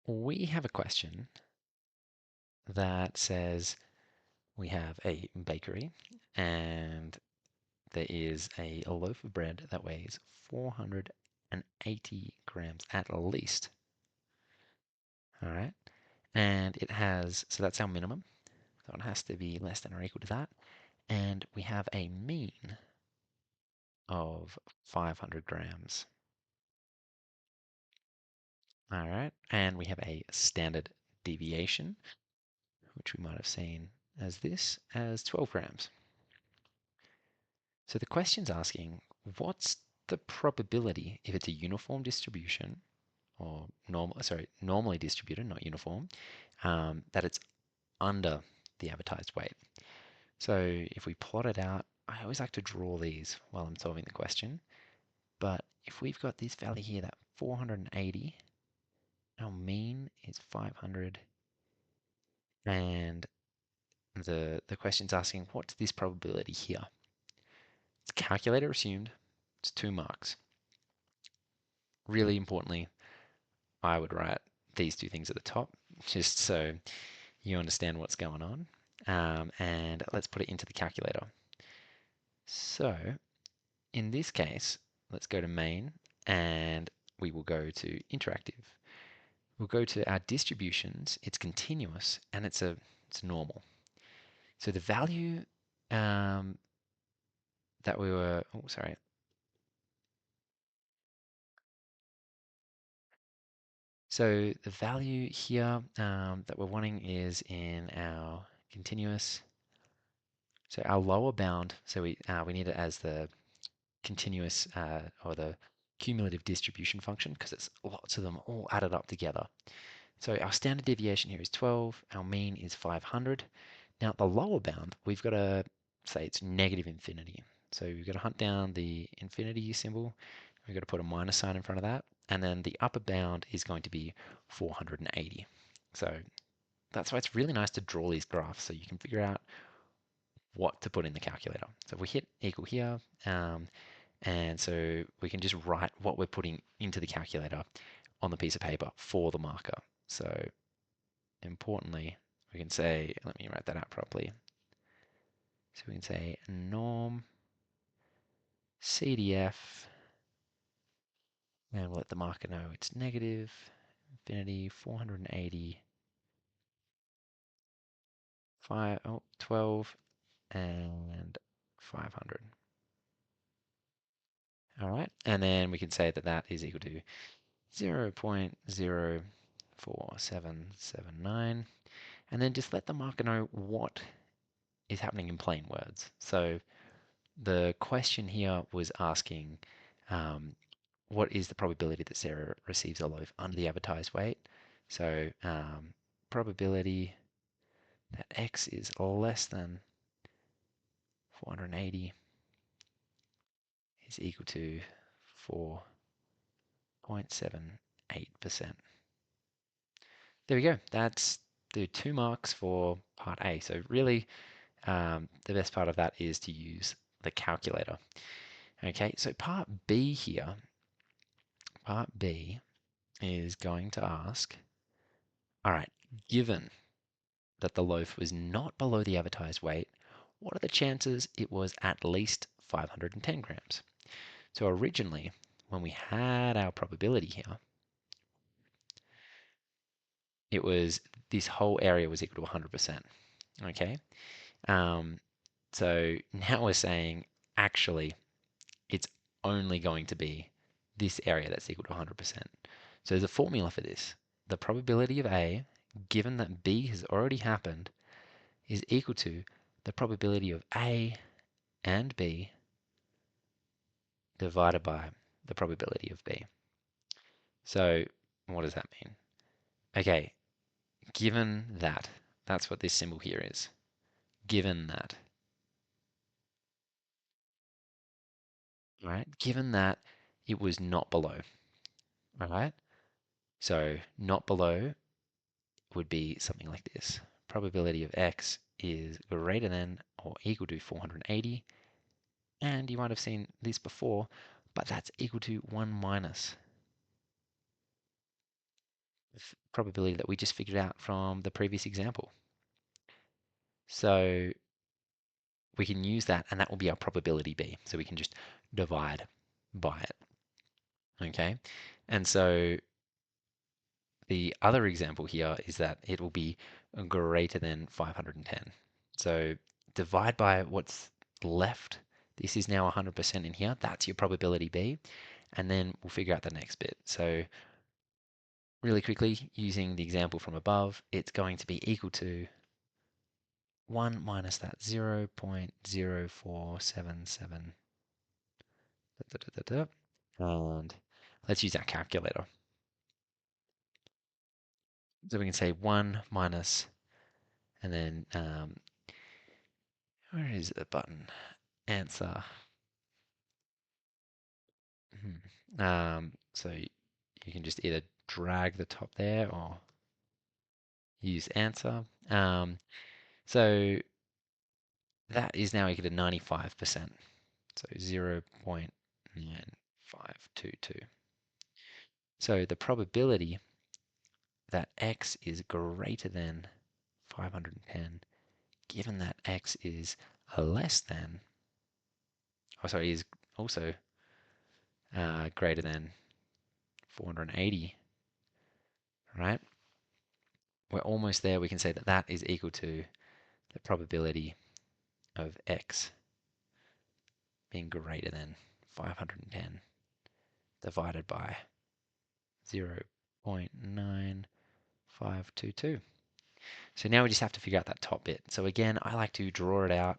We have a question that says we have a bakery and there is a loaf of bread that weighs 480 grams at least. All right. And it has, so that's our minimum. So it has to be less than or equal to that. And we have a mean of 500 grams. All right. And we have a standard deviation, which we might have seen as this, as 12 grams. So the question's asking, what's the probability if it's a uniform distribution or normally distributed, not uniform, that it's under the advertised weight? So if we plot it out, I always like to draw these while I'm solving the question. But if we've got this value here, that 480, our mean is 500, and the question's asking, what's this probability here? It's calculator assumed, it's 2 marks. Really importantly, I would write these two things at the top, just so you understand what's going on. And let's put it into the calculator. So in this case, let's go to main and we will go to interactive. We'll go to our distributions. It's continuous and it's normal. So the value that we were, oh, sorry. So the value here that we're wanting is in our continuous. So our lower bound, so we need it as the continuous or the cumulative distribution function because it's lots of them all added up together. So our standard deviation here is 12, our mean is 500. Now at the lower bound, we've got to say it's negative infinity. So we've got to hunt down the infinity symbol. We've got to put a minus sign in front of that. And then the upper bound is going to be 480. So that's why it's really nice to draw these graphs so you can figure out what to put in the calculator. So if we hit equal here, and so we can just write what we're putting into the calculator on the piece of paper for the marker. So importantly, we can say, let me write that out properly. So we can say norm CDF, and we'll let the marker know it's negative infinity 480, 12, and 500. All right, and then we can say that that is equal to 0.04779, and then just let the marker know what is happening in plain words. So the question here was asking, what is the probability that Sarah receives a loaf under the advertised weight? So probability that X is less than 480 is equal to 4.78%. There we go. That's the 2 marks for part A. So really, the best part of that is to use the calculator. Okay, so part B here, part B is going to ask, all right, given that the loaf was not below the advertised weight, what are the chances it was at least 510 grams? So originally, when we had our probability here, it was this whole area was equal to 100%. Okay, um, so now we're saying actually it's only going to be this area that's equal to 100%. So there's a formula for this. The probability of A, given that B has already happened, is equal to the probability of A and B divided by the probability of B. So what does that mean? Okay, given that, that's what this symbol here is. Given that, right? Given that it was not below, all right? So not below would be something like this. Probability of X is greater than or equal to 480. And you might have seen this before, but that's equal to 1 minus probability that we just figured out from the previous example. So we can use that, and that will be our probability B. So we can just divide by it. Okay, and so the other example here is that it will be greater than 510. So divide by what's left. This is now 100% in here. That's your probability B. And then we'll figure out the next bit. So really quickly, using the example from above, it's going to be equal to 1 minus that 0.0477. And let's use our calculator. So we can say 1 minus, and then where is the button? Answer. So you can just either drag the top there or use answer. So that is now equal to 95%. So 0.9522. So the probability that x is greater than 510, given that x is less than, is also greater than 480, right? We're almost there. We can say that that is equal to the probability of x being greater than 510 divided by 0.9522. So now we just have to figure out that top bit. So again, I like to draw it out,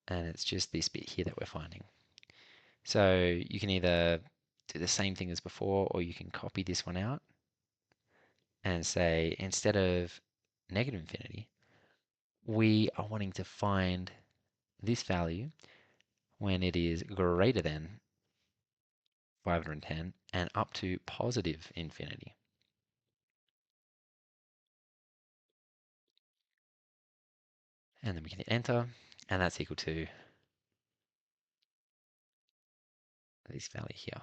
and it's just this bit here that we're finding. So you can either do the same thing as before, or you can copy this one out and say, instead of negative infinity, we are wanting to find this value when it is greater than 510 and up to positive infinity. And then we can hit enter, and that's equal to this value here,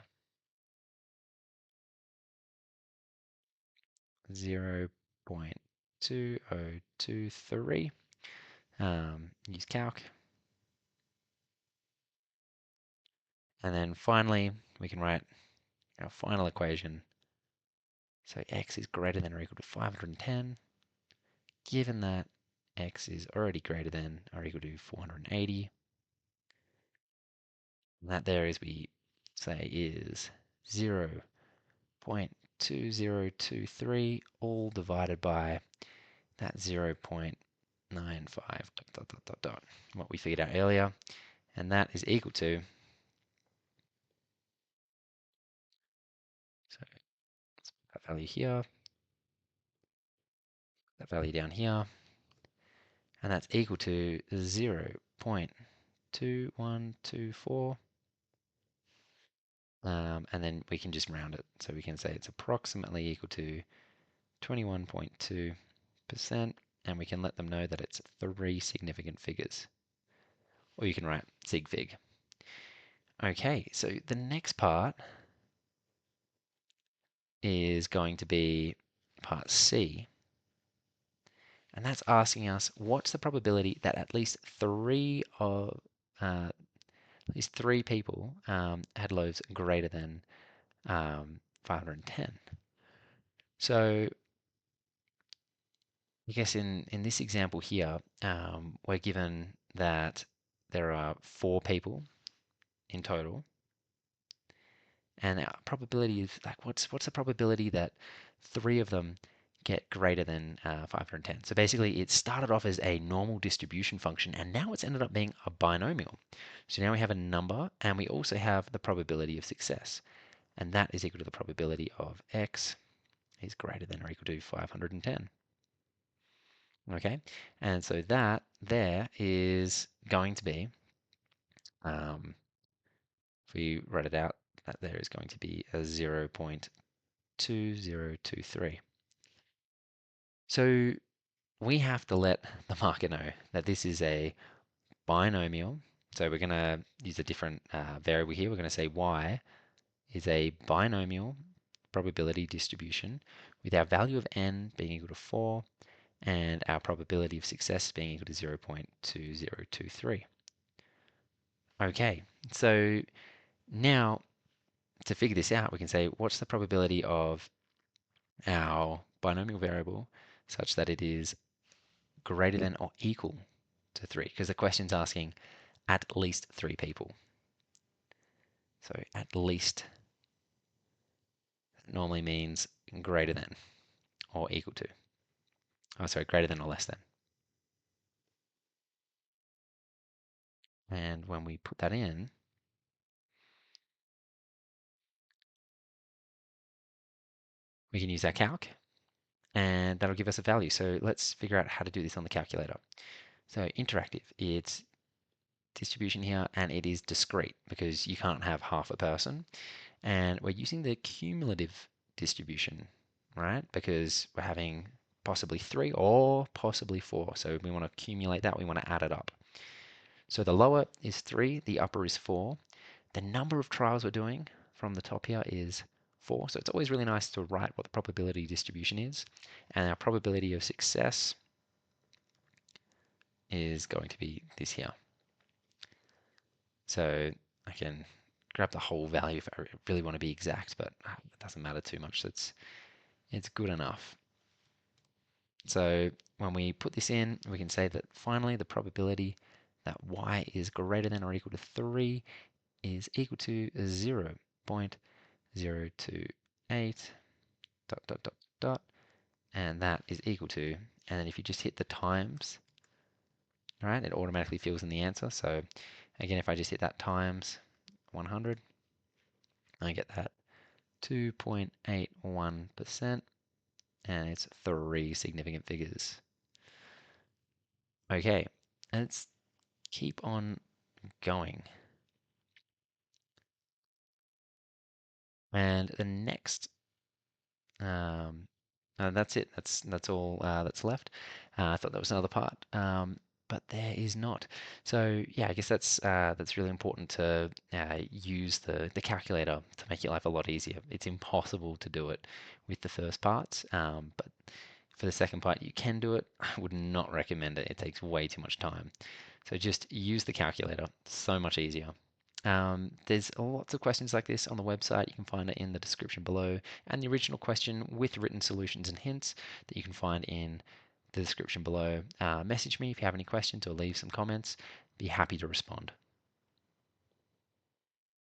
0.2023. Use calc. And then finally, we can write our final equation. So x is greater than or equal to 510, given that x is already greater than or equal to 480. And that there, as we say, is 0.2023, all divided by that 0.95 what we figured out earlier. And that is equal to, so let's put that value here, that value down here, and that's equal to 0.2124. And then we can just round it. So we can say it's approximately equal to 21.2%, and we can let them know that it's 3 significant figures. Or you can write sig fig. Okay, so the next part is going to be part C. And that's asking us what's the probability that at least three people had loaves greater than 510. So I guess in this example here, we're given that there are 4 people in total, and our probability is like what's the probability that 3 of them get greater than 510. So basically it started off as a normal distribution function, and now it's ended up being a binomial. So now we have a number, and we also have the probability of success, and that is equal to the probability of x is greater than or equal to 510. Okay, and so that there is going to be, if we write it out, that there is going to be a 0.2023. So we have to let the market know that this is a binomial. So we're going to use a different variable here. We're going to say y is a binomial probability distribution with our value of n being equal to 4 and our probability of success being equal to 0.2023. Okay, so now to figure this out, we can say what's the probability of our binomial variable such that it is greater than or equal to 3, because the question's asking at least 3 people. So at least normally means greater than or equal to. Oh, sorry, greater than or less than. And when we put that in, we can use our calc, and that'll give us a value. So let's figure out how to do this on the calculator. So interactive, it's distribution here, and it is discrete because you can't have half a person. And we're using the cumulative distribution, right? Because we're having possibly 3 or possibly 4. So we want to accumulate that, we want to add it up. So the lower is 3, the upper is 4. The number of trials we're doing from the top here is 4. So it's always really nice to write what the probability distribution is. And our probability of success is going to be this here. So I can grab the whole value if I really want to be exact, but it doesn't matter too much. So it's good enough. So when we put this in, we can say that finally the probability that y is greater than or equal to 3 is equal to 0.028 dot dot dot dot, and that is equal to, and then if you just hit the times, right, it automatically fills in the answer. So again, if I just hit that times 100, I get that 2.81%, and it's 3 significant figures. Okay, let's keep on going. And the next, that's it. That's all that's left. I thought that was another part, but there is not. So yeah, I guess that's really important to use the calculator to make your life a lot easier. It's impossible to do it with the first parts, but for the second part, you can do it. I would not recommend it. It takes way too much time. So just use the calculator. So much easier. There's lots of questions like this on the website. You can find it in the description below, and the original question with written solutions and hints that you can find in the description below. Message me if you have any questions or leave some comments. Be happy to respond.